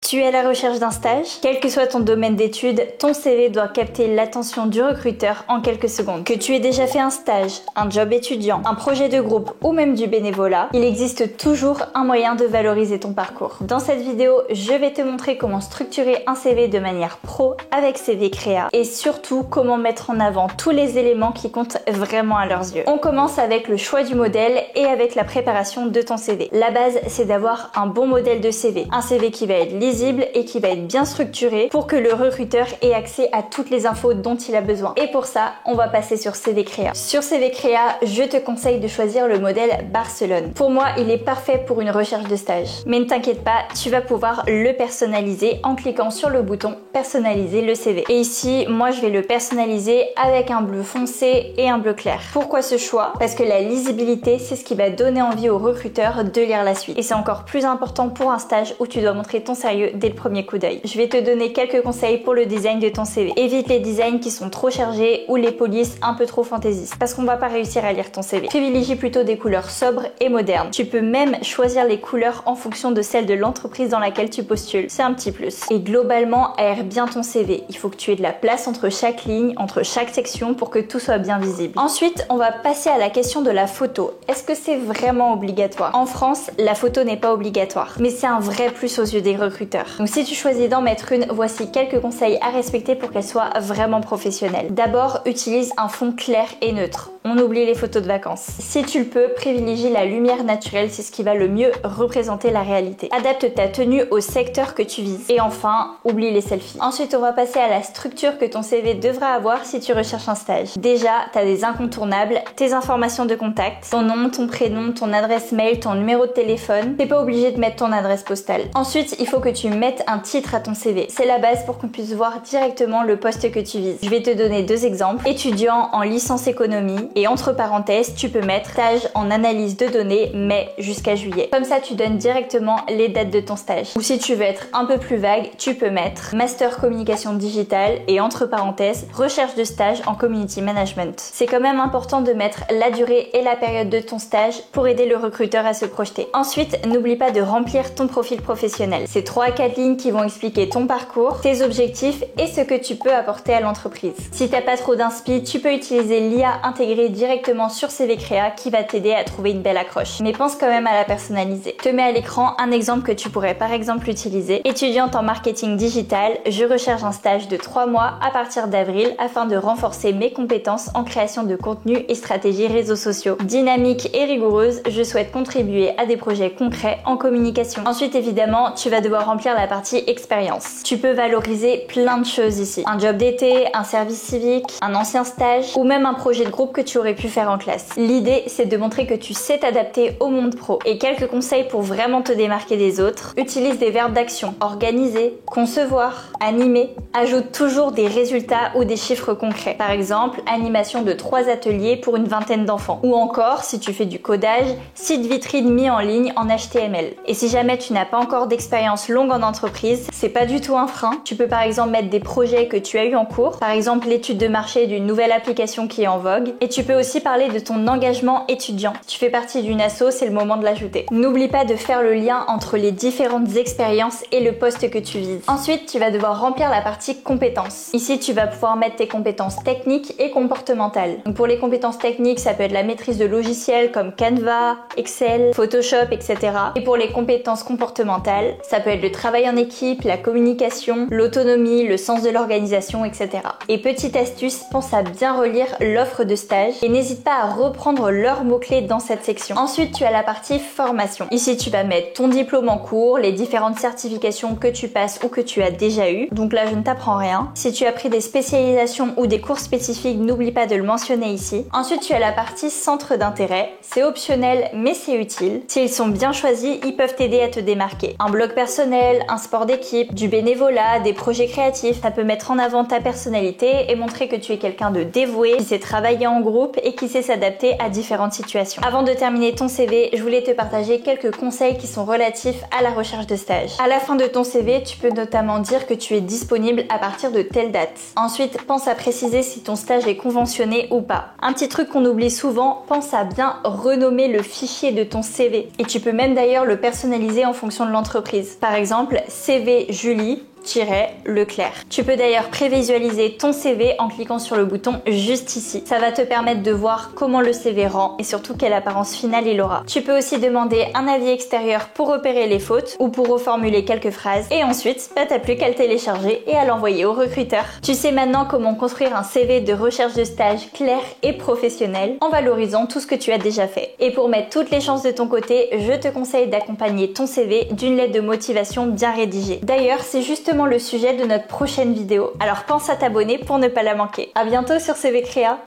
Tu es à la recherche d'un stage? Quel que soit ton domaine d'études, ton CV doit capter l'attention du recruteur en quelques secondes. Que tu aies déjà fait un stage, un job étudiant, un projet de groupe ou même du bénévolat, il existe toujours un moyen de valoriser ton parcours. Dans cette vidéo, je vais te montrer comment structurer un CV de manière pro avec CV Créa et surtout comment mettre en avant tous les éléments qui comptent vraiment à leurs yeux. On commence avec le choix du modèle et avec la préparation de ton CV. La base, c'est d'avoir un bon modèle de CV. Un CV qui va être lisible et qui va être bien structuré pour que le recruteur ait accès à toutes les infos dont il a besoin. Et pour ça, on va passer sur CV Créa. Sur CV Créa, je te conseille de choisir le modèle Barcelone. Pour moi, il est parfait pour une recherche de stage. Mais ne t'inquiète pas, tu vas pouvoir le personnaliser en cliquant sur le bouton personnaliser le CV. Et ici, moi, je vais le personnaliser avec un bleu foncé et un bleu clair. Pourquoi ce choix? Parce que la lisibilité, c'est ce qui va donner envie au recruteur de lire la suite. Et c'est encore plus important pour un stage où tu dois montrer ton sérieux dès le premier coup d'œil. Je vais te donner quelques conseils pour le design de ton CV. Évite les designs qui sont trop chargés ou les polices un peu trop fantaisistes parce qu'on va pas réussir à lire ton CV. Privilégie plutôt des couleurs sobres et modernes. Tu peux même choisir les couleurs en fonction de celles de l'entreprise dans laquelle tu postules. C'est un petit plus. Et globalement, aère bien ton CV. Il faut que tu aies de la place entre chaque ligne, entre chaque section pour que tout soit bien visible. Ensuite, on va passer à la question de la photo. Est-ce que c'est vraiment obligatoire? En France, la photo n'est pas obligatoire, mais c'est un vrai plus aux yeux des recruteurs. Donc si tu choisis d'en mettre une, voici quelques conseils à respecter pour qu'elle soit vraiment professionnelle. D'abord, utilise un fond clair et neutre. On oublie les photos de vacances. Si tu le peux, privilégie la lumière naturelle, c'est ce qui va le mieux représenter la réalité. Adapte ta tenue au secteur que tu vises. Et enfin, oublie les selfies. Ensuite, on va passer à la structure que ton CV devra avoir si tu recherches un stage. Déjà, tu as des incontournables, tes informations de contact, ton nom, ton prénom, ton adresse mail, ton numéro de téléphone. T'es pas obligé de mettre ton adresse postale. Ensuite, il faut que tu mettes un titre à ton CV. C'est la base pour qu'on puisse voir directement le poste que tu vises. Je vais te donner deux exemples. Étudiant en licence économie et entre parenthèses, tu peux mettre stage en analyse de données mai jusqu'à juillet. Comme ça, tu donnes directement les dates de ton stage. Ou si tu veux être un peu plus vague, tu peux mettre master communication digitale et entre parenthèses, recherche de stage en community management. C'est quand même important de mettre la durée et la période de ton stage pour aider le recruteur à se projeter. Ensuite, n'oublie pas de remplir ton profil professionnel. C'est 3 à 4 lignes qui vont expliquer ton parcours, tes objectifs et ce que tu peux apporter à l'entreprise. Si t'as pas trop d'inspi, tu peux utiliser l'IA intégrée directement sur CV Créa qui va t'aider à trouver une belle accroche. Mais pense quand même à la personnaliser. Je te mets à l'écran un exemple que tu pourrais par exemple utiliser. Étudiante en marketing digital, je recherche un stage de 3 mois à partir d'avril afin de renforcer mes compétences en création de contenu et stratégie réseaux sociaux. Dynamique et rigoureuse, je souhaite contribuer à des projets concrets en communication. Ensuite, évidemment, tu vas devoir remplir la partie expérience. Tu peux valoriser plein de choses ici. Un job d'été, un service civique, un ancien stage ou même un projet de groupe que tu aurais pu faire en classe. L'idée, c'est de montrer que tu sais t'adapter au monde pro. Et quelques conseils pour vraiment te démarquer des autres. Utilise des verbes d'action. Organiser, concevoir, animer. Ajoute toujours des résultats ou des chiffres concrets. Par exemple, animation de 3 ateliers pour une vingtaine d'enfants. Ou encore, si tu fais du codage, site vitrine mis en ligne en HTML. Et si jamais tu n'as pas encore d'expérience longue en entreprise, c'est pas du tout un frein. Tu peux par exemple mettre des projets que tu as eu en cours, par exemple l'étude de marché d'une nouvelle application qui est en vogue. Et tu peux aussi parler de ton engagement étudiant. Si tu fais partie d'une asso, c'est le moment de l'ajouter. N'oublie pas de faire le lien entre les différentes expériences et le poste que tu vises. Ensuite, tu vas devoir remplir la partie compétences. Ici, tu vas pouvoir mettre tes compétences techniques et comportementales. Donc pour les compétences techniques, ça peut être la maîtrise de logiciels comme Canva, Excel, Photoshop, etc. Et pour les compétences comportementales, ça peut être le travail en équipe, la communication, l'autonomie, le sens de l'organisation, etc. Et petite astuce, pense à bien relire l'offre de stage et n'hésite pas à reprendre leurs mots-clés dans cette section. Ensuite, tu as la partie formation. Ici, tu vas mettre ton diplôme en cours, les différentes certifications que tu passes ou que tu as déjà eues. Donc là, je ne t'apprends rien. Si tu as pris des spécialisations ou des cours spécifiques, n'oublie pas de le mentionner ici. Ensuite, tu as la partie centre d'intérêt. C'est optionnel, mais c'est utile. S'ils sont bien choisis, ils peuvent t'aider à te démarquer. Un blog personnel, un sport d'équipe, du bénévolat, des projets créatifs, ça peut mettre en avant ta personnalité et montrer que tu es quelqu'un de dévoué, qui sait travailler en groupe et qui sait s'adapter à différentes situations. Avant de terminer ton CV, je voulais te partager quelques conseils qui sont relatifs à la recherche de stage. À la fin de ton CV, tu peux notamment dire que tu es disponible à partir de telle date. Ensuite, pense à préciser si ton stage est conventionné ou pas. Un petit truc qu'on oublie souvent, pense à bien renommer le fichier de ton CV. Et tu peux même d'ailleurs le personnaliser en fonction de l'entreprise. Par exemple, exemple CV Julie Leclerc. Tu peux d'ailleurs prévisualiser ton CV en cliquant sur le bouton juste ici. Ça va te permettre de voir comment le CV rend et surtout quelle apparence finale il aura. Tu peux aussi demander un avis extérieur pour repérer les fautes ou pour reformuler quelques phrases et ensuite, t'as plus qu'à le télécharger et à l'envoyer au recruteur. Tu sais maintenant comment construire un CV de recherche de stage clair et professionnel en valorisant tout ce que tu as déjà fait. Et pour mettre toutes les chances de ton côté, je te conseille d'accompagner ton CV d'une lettre de motivation bien rédigée. D'ailleurs, c'est justement le sujet de notre prochaine vidéo. Alors pense à t'abonner pour ne pas la manquer. À bientôt sur CV Créa.